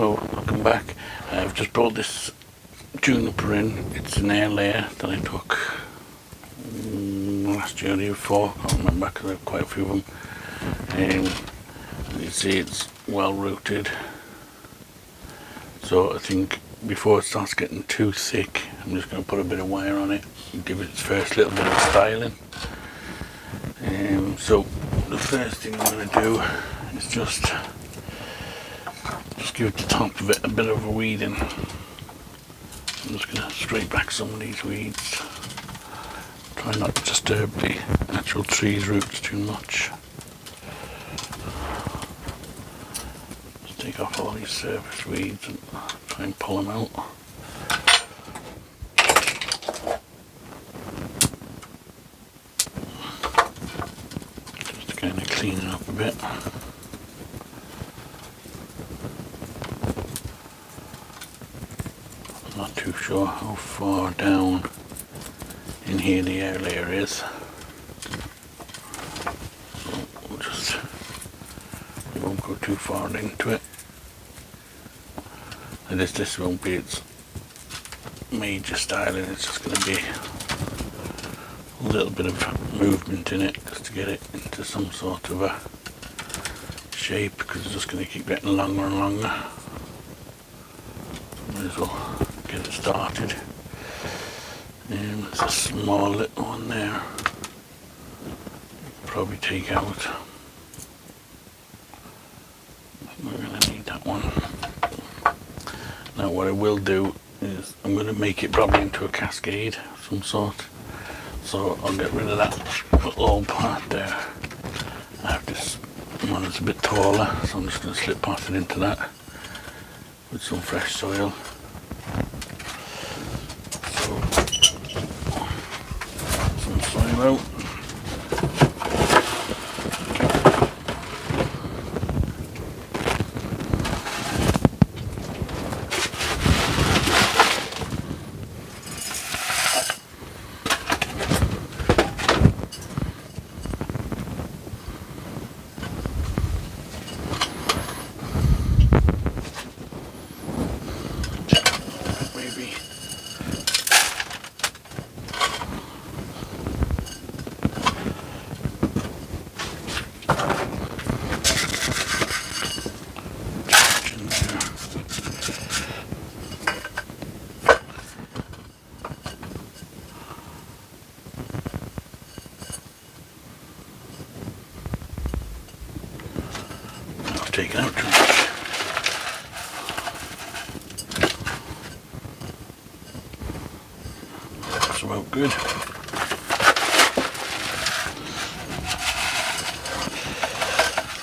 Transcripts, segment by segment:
So looking back, I've just brought this juniper in. It's an airlayer that I took last year or the year before, I can't remember because I have quite a few of them. You see it's well rooted, so I think before it starts getting too thick I'm just going to put a bit of wire on it and give it its first little bit of styling. So the first thing I'm going to do is just give the top of it a bit of a weeding. I'm just going to scrape back some of these weeds. Try not to disturb the actual tree's roots too much. Just take off all these surface weeds and try and pull them out. Just to kind of clean it up a bit. I'm not too sure how far down in here the air layer is, so we won't go too far into it. And this won't be its major styling, it's just going to be a little bit of movement in it just to get it into some sort of a shape, because it's just going to keep getting longer and longer. Might as well get it started. There's a small little one there, probably take out. We're going to need that one. Now what I will do is I'm going to make it probably into a cascade of some sort. So I'll get rid of that little part there. I have this one that's a bit taller, so I'm just going to slip past it into that with some fresh soil. Some soil out. Taken out too much. That's about good.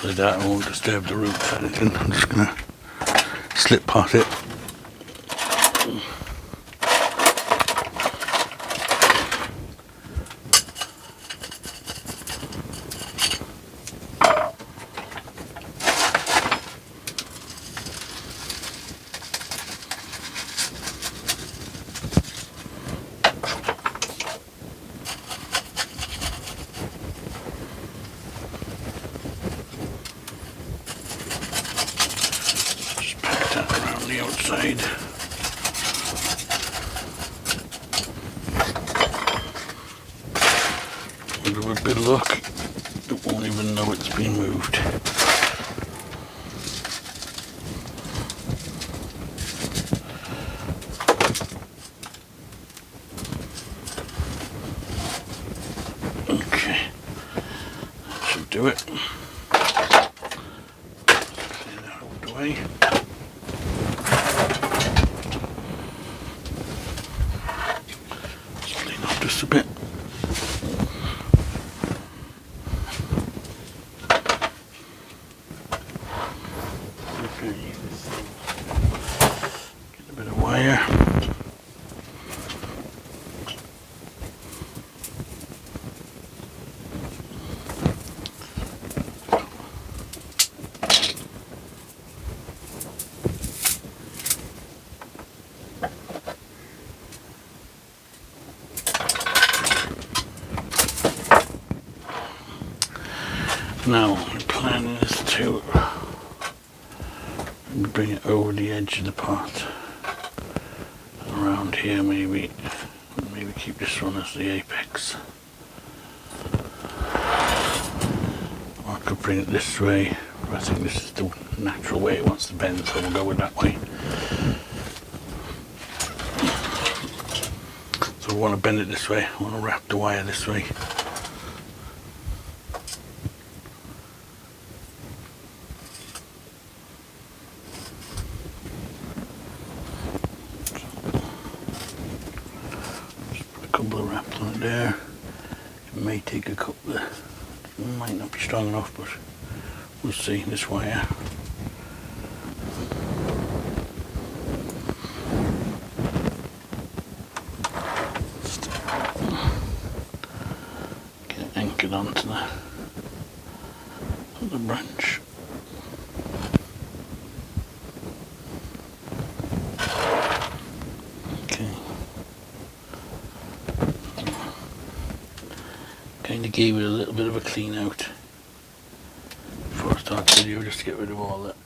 Like that, I won't disturb the roots or anything. I'm just going to slip past it. The outside. With a bit of luck, it won't even know it's been moved. Okay, that should do it. Clean that out of the way. Just a bit. Okay. Get a bit of wire. Now, my plan is to bring it over the edge of the pot. Around here maybe keep this one as the apex. Or I could bring it this way, but I think this is the natural way it wants to bend, so we'll go with that way. So we want to bend it this way, I want to wrap the wire this way. Couple of wraps on it there. It may take a couple of, it might not be strong enough, but we'll see. This wire. Get it anchored onto the branch. Kind of gave it a little bit of a clean out before I start the video, just to get rid of all that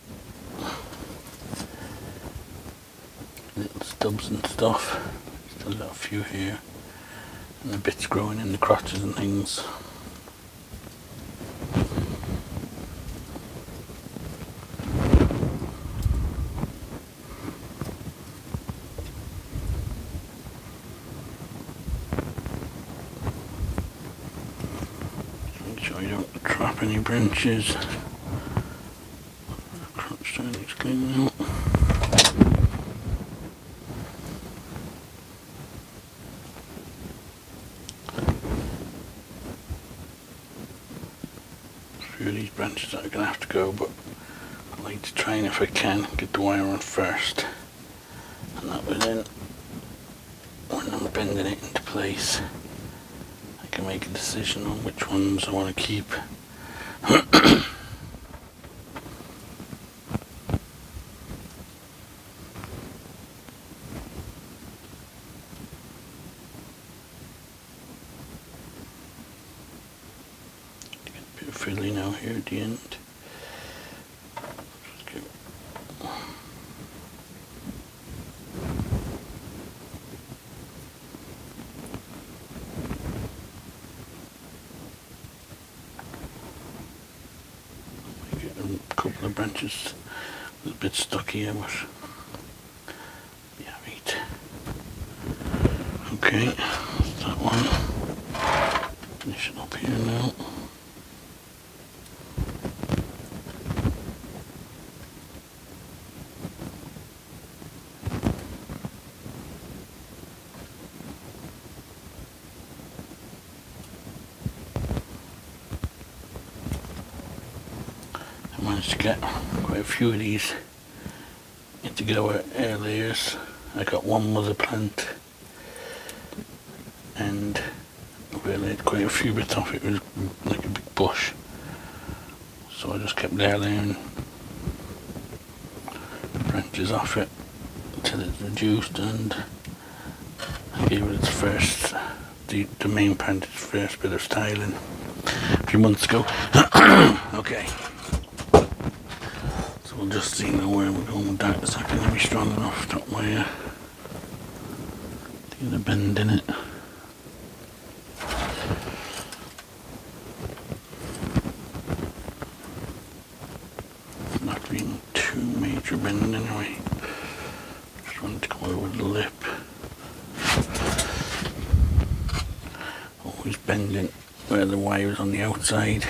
little stubs and stuff. Still got a few here, and the bits growing in the crotches and things. You don't trap any branches. Crotch down is clean out. A few of these branches that are going to have to go, but I like to try and, if I can, get the wire on first, and that way then, when I'm bending it into place, I can make a decision on which ones I want to keep. Get a bit of fiddly now here at the end. Couple of branches a little bit stuck here, but yeah, right. Okay, that's that one. Finish it up here now. I managed to get quite a few of these to go with air layers. I got one mother plant and I laid quite a few bits off it. It was like a big bush, so I just kept air layering branches off it until it's reduced, and I gave it its first, the main plant, its first bit of styling a few months ago. Okay. We'll just see now where we're going with that. Is that going to be strong enough? Top wire to get a bend in it. Not being too major bend anyway. Just wanted to go over the lip. Always bending where the wire is on the outside.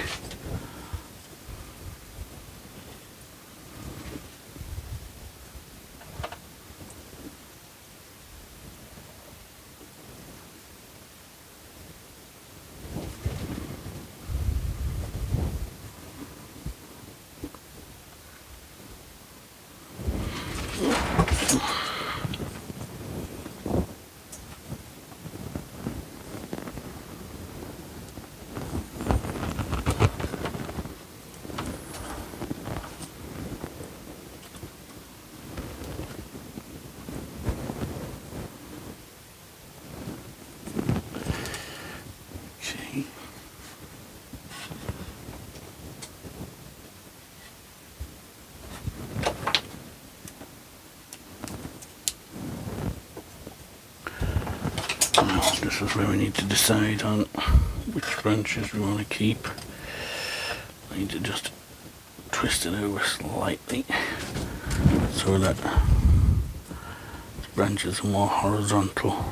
this is where we need to decide on which branches we want to keep. I need to just twist it over slightly so that the branches are more horizontal.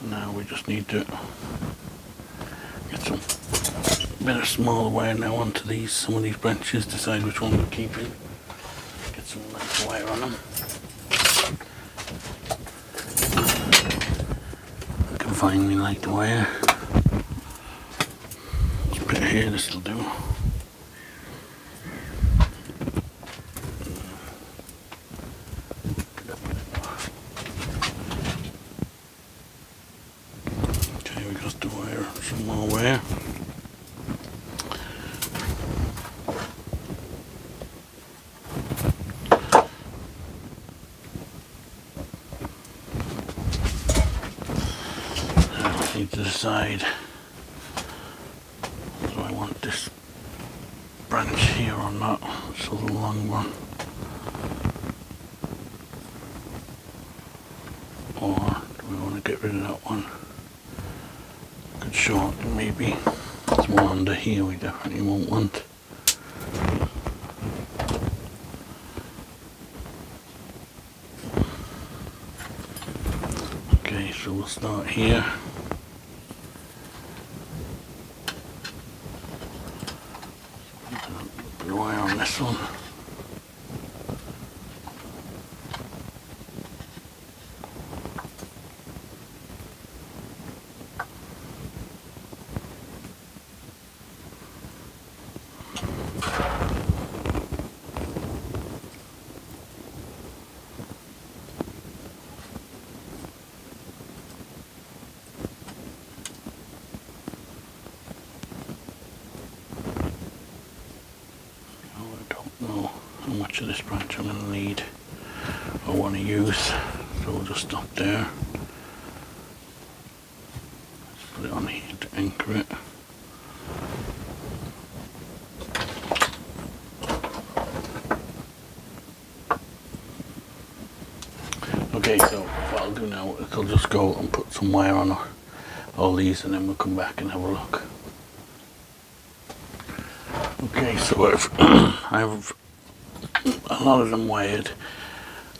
Now we just need to get some bit of smaller wire now onto some of these branches, decide which one we're keeping, get some light wire on them. I can find me light wire. This bit here, this will do. Some more wire. I need to decide, do I want this branch here or not? It's a little long one. Or do we want to get rid of that one? Could shorten maybe. There's one under here we definitely won't want. Okay, so we'll start here. Put the wire on this one. How much of this branch I'm going to need or want to use, so we'll just stop there. Let's put it on here to anchor it. Okay, so what I'll do now is I'll just go and put some wire on all these and then we'll come back and have a look. Okay, so I've a lot of them wired.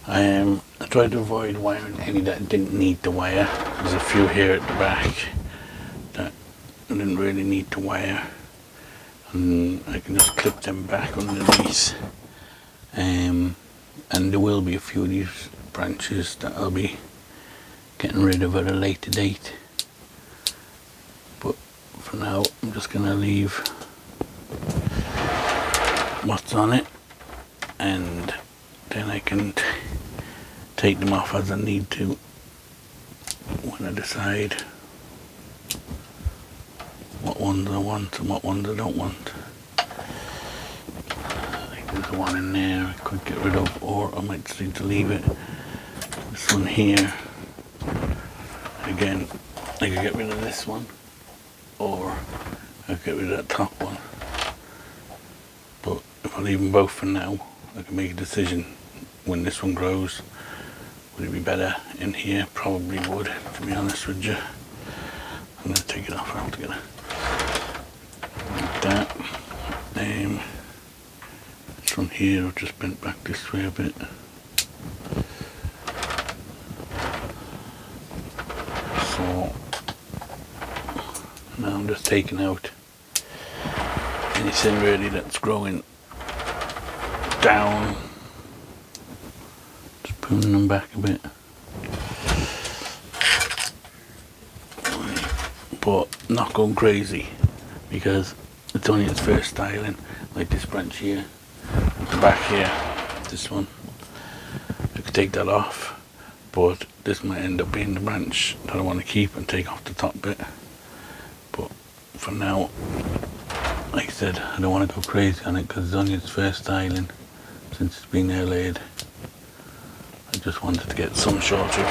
I tried to avoid wiring any that didn't need the wire. There's a few here at the back that I didn't really need to wire, and I can just clip them back underneath. And there will be a few of these branches that I'll be getting rid of at a later date, but for now I'm just going to leave what's on it, and then I can take them off as I need to when I decide what ones I want and what ones I don't want. I think there's one in there I could get rid of, or I might just need to leave it. This one here, again, I could get rid of this one, or I could get rid of that top one. But if I leave them both for now, I can make a decision when this one grows. Would it be better in here? Probably would, to be honest with you. I'm going to take it off altogether. Like that. This one here, I've just bent back this way a bit. So now I'm just taking out anything really that's growing down, just pulling them back a bit, but not going crazy because it's only its first styling. Like this branch here, the back here, this one, I could take that off but this might end up being the branch that I want to keep and take off the top bit. But for now, like I said, I don't want to go crazy on it because it's only its first styling since it's been airlayed. I just wanted to get some sort of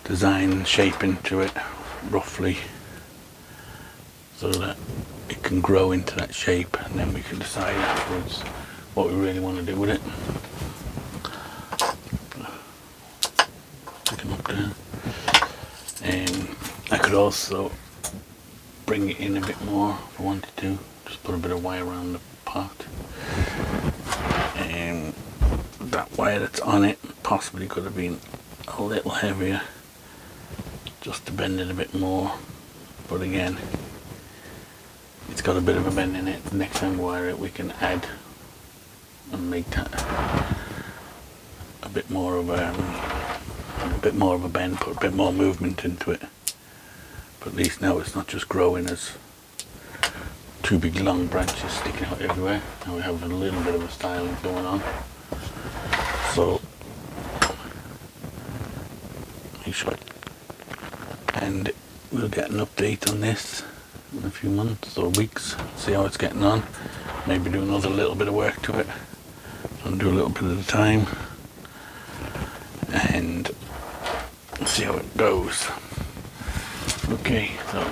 design and shape into it roughly, so that it can grow into that shape, and then we can decide afterwards what we really want to do with it. Pick 'em up there. I could also bring it in a bit more if I wanted to. Just put a bit of wire around the part. That wire that's on it possibly could have been a little heavier, just to bend it a bit more. But again, it's got a bit of a bend in it. Next time we wire it, we can add and make that a bit more of a bend, put a bit more movement into it. But at least now it's not just growing as two big long branches sticking out everywhere. Now we have a little bit of a styling going on. So make sure, and we'll get an update on this in a few months or weeks, see how it's getting on. Maybe do another little bit of work to it, and do a little bit at a time, and see how it goes. Okay, so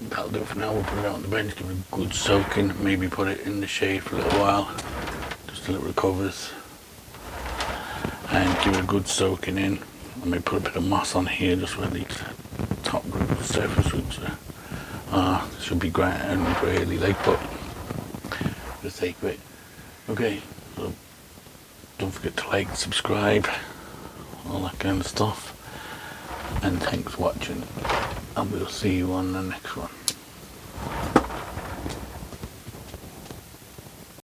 that'll do it for now. We'll put it out on the bench, give it a good soaking, maybe put it in the shade for a little while, just till it recovers, and give it a good soaking in. I may put a bit of moss on here just where these top roots, surface roots are. Should be great and really like, but for the sake of it. Okay, so don't forget to like, subscribe, all that kind of stuff. And thanks for watching, and we'll see you on the next one.